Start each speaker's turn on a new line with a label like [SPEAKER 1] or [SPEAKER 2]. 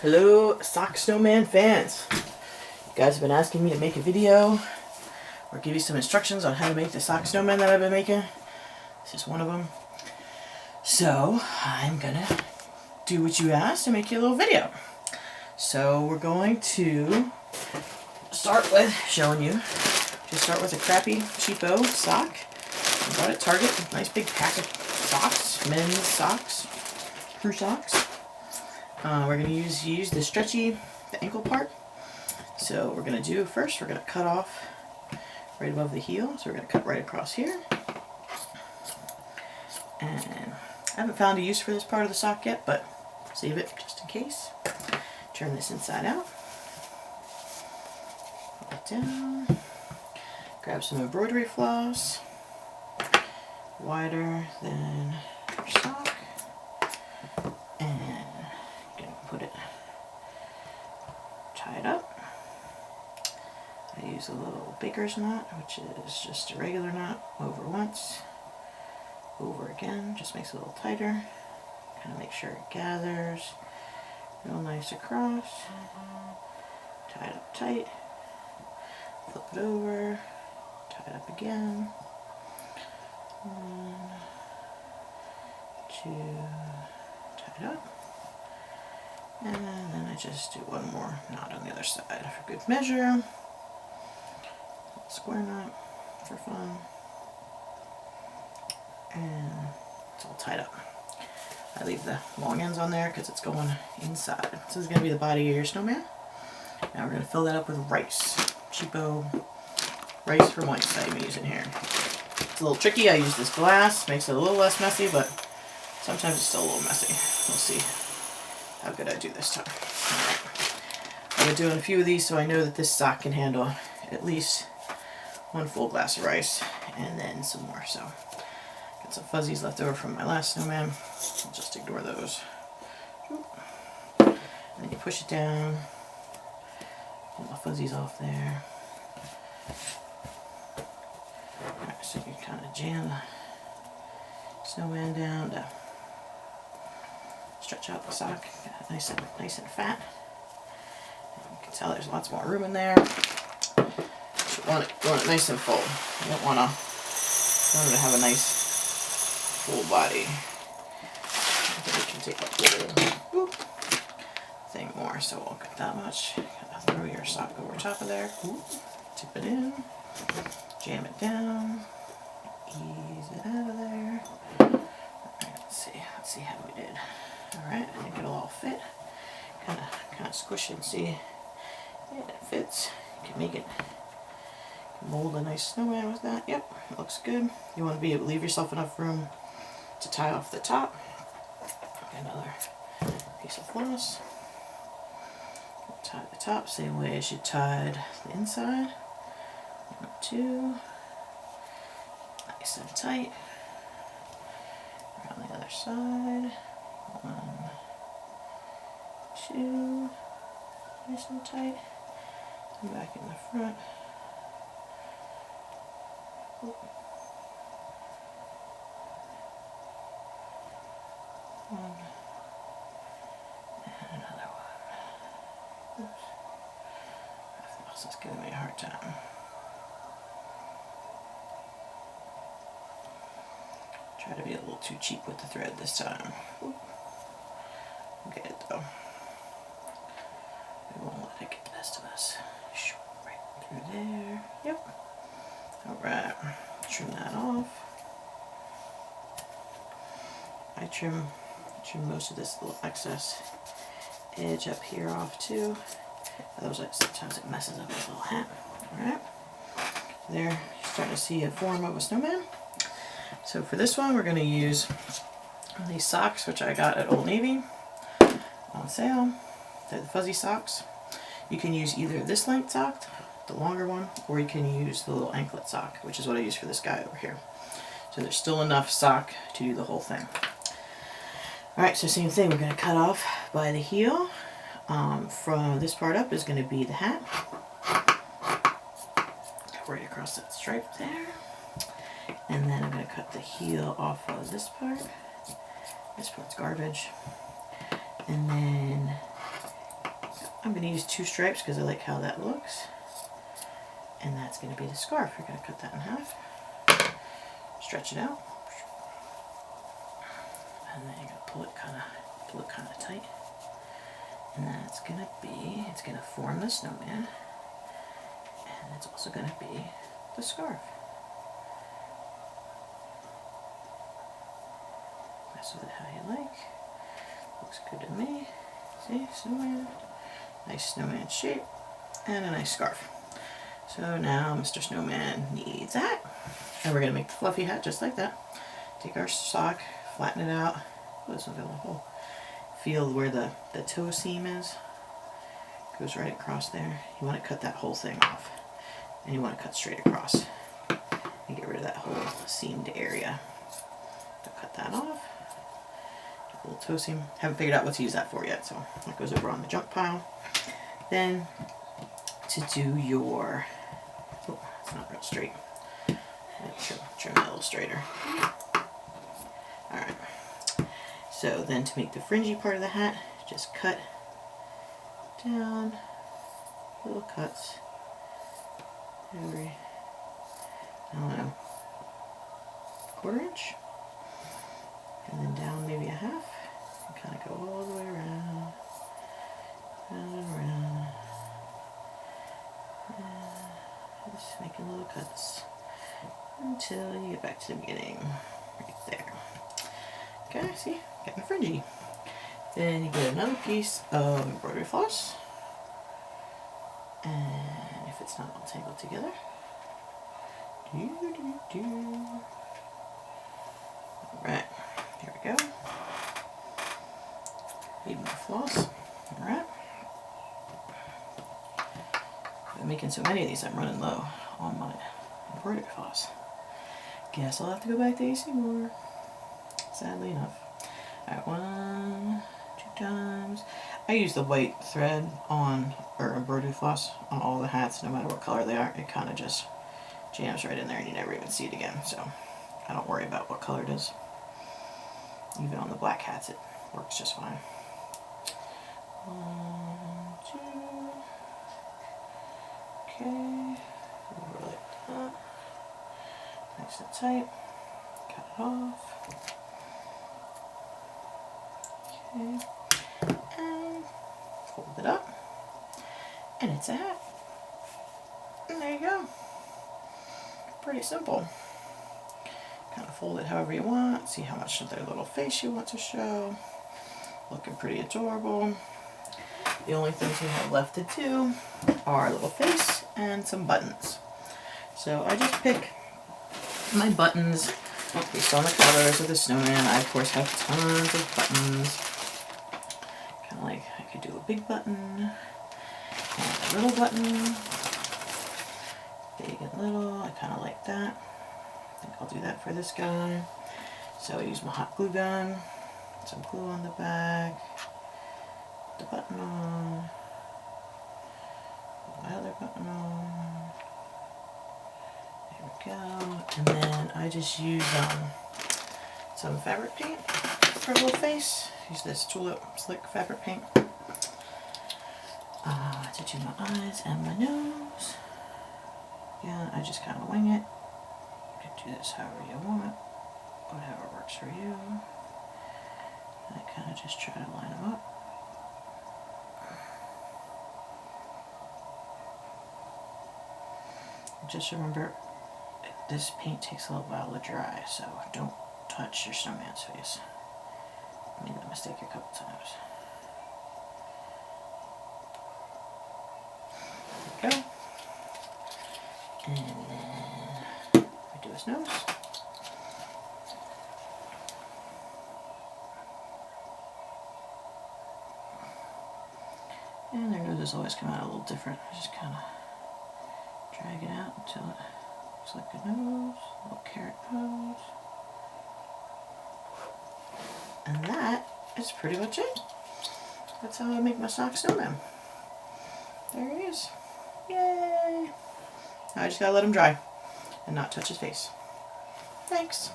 [SPEAKER 1] Hello, SockSnowmen fans. You guys have been asking me to make a video or give you some instructions on how to make the SockSnowmen that I've been making. This is one of them. So I'm gonna do what you asked and make you a little video. So we're going to start with showing you. Just start with a crappy, cheapo sock. I bought at Target, a nice big pack of socks, men's socks, crew socks. We're going to use the stretchy, the ankle part. So what we're going to do first, we're going to cut off right above the heel. So we're going to cut right across here. And I haven't found a use for this part of the sock yet, but save it just in case. Turn this inside out. Pull it down. Grab some embroidery floss. Wider than your sock. And put it, tie it up. I use a little baker's knot, which is just a regular knot, over once, over again, just makes it a little tighter. Kind of make sure it gathers real nice across. Tie it up tight, flip it over, tie it up again. 1, 2, tie it up. And then I just do one more knot on the other side for good measure. Square knot for fun. And it's all tied up. I leave the long ends on there because it's going inside. So this is going to be the body of your snowman. Now we're going to fill that up with rice. Cheapo rice from whites I'm using here. It's a little tricky. I use this glass. Makes it a little less messy, but sometimes it's still a little messy. We'll see how good I do this time. Alright. I've been doing a few of these so I know that this sock can handle at least one full glass of rice and then some more. So got some fuzzies left over from my last snowman. I'll just ignore those. And then you push it down. Pull the fuzzies off there. Alright, so you kind of jam the snowman down to stretch out the sock, nice and fat. And you can tell there's lots more room in there. You want it nice and full. You don't want it to have a nice full body. I think we can take up the little thing more, so we'll get that much. Throw your sock over top of there. Tip it in, jam it down, ease it out of there. Alright, let's see how we did. Alright, I think it'll all fit. Kind of squish it and see. Yeah, it fits. You can make it, mold a nice snowman with that. Yep, it looks good. You want to be able to leave yourself enough room to tie off the top. Another piece of floss. Tie the top same way as you tied the inside. 1, 2. Nice and tight. Around the other side. 1, 2, nice and tight, and back in the front. One, and another one. Oops. My floss is giving me a hard time. Try to be a little too cheap with the thread this time. Get it though. We won't let it get the best of us. Right through there. Yep. Alright. Trim that off. I trim most of this little excess edge up here off too. Otherwise sometimes it messes up this little hat. Alright. There, you're starting to see a form of a snowman. So for this one we're going to use these socks, which I got at Old Navy on sale. They're the fuzzy socks. You can use either this length sock, the longer one, or you can use the little anklet sock, which is what I use for this guy over here. So there's still enough sock to do the whole thing. Alright, so same thing, we're going to cut off by the heel. From this part up is going to be the hat. Right across that stripe there. And then I'm going to cut the heel off of this part. This part's garbage. And then I'm going to use 2 stripes because I like how that looks. And that's going to be the scarf. We're going to cut that in half. Stretch it out. And then you're going to pull it kind of tight. And that's going to be, it's going to form the snowman. And it's also going to be the scarf. Mess with it how you like. Looks good to me. See, snowman. Nice snowman shape. And a nice scarf. So now Mr. Snowman needs a hat. And we're going to make the fluffy hat just like that. Take our sock, flatten it out. Oh, this one's got a hole. Feel where the toe seam is. Goes right across there. You want to cut that whole thing off. And you want to cut straight across. And get rid of that whole seamed area. So cut that off. Get a little toe seam. Haven't figured out what to use that for yet, so that goes over on the junk pile. Then, to do your... Oh, it's not real straight. Trim it a little straighter. Alright. So then to make the fringy part of the hat, just cut down little cuts every, I don't know, 1/4 inch. And then down maybe a half. And kind of go all the way around. Round and around. And just making little cuts until you get back to the beginning. Right there. Okay, see? Getting fringy. Then you get another piece of embroidery floss. And if it's not all tangled together. Alright, here we go. Need more floss. Alright. I'm making so many of these, I'm running low on my embroidery floss. Guess I'll have to go back to AC more. Sadly enough. Alright, 1, 2 times. I use the white thread on, or embroidery floss on all the hats, no matter what color they are. It kind of just jams right in there and you never even see it again. So I don't worry about what color it is. Even on the black hats it works just fine. 1, 2. Okay. Over like that. Nice and tight. Cut it off. Okay. And fold it up. And it's a hat. And there you go. Pretty simple. Kind of fold it however you want. See how much of their little face you want to show. Looking pretty adorable. The only things we have left to do are a little face and some buttons. So I just pick my buttons based on the colors of the snowman. I of course have tons of buttons. Kind of like I could do a big button and a little button. Big and little, I kind of like that. I think I'll do that for this guy. So I use my hot glue gun, some glue on the back, the button on, my other button on. There we go. And then I just use some fabric paint for a little face. Use this Tulip Slick fabric paint to do my eyes and my nose. Again, I just kind of wing it. You can do this however you want, whatever works for you. I kind of just try to line them up. Just remember, this paint takes a little while to dry, so don't touch your snowman's face. I made that mistake a couple times. There we go. And then we do his nose. And their noses always come out a little different. I just kind of drag it out until it looks like a nose, a little carrot nose. And that is pretty much it. That's how I make my sock snowman. There he is. Yay! Now I just gotta let him dry and not touch his face. Thanks.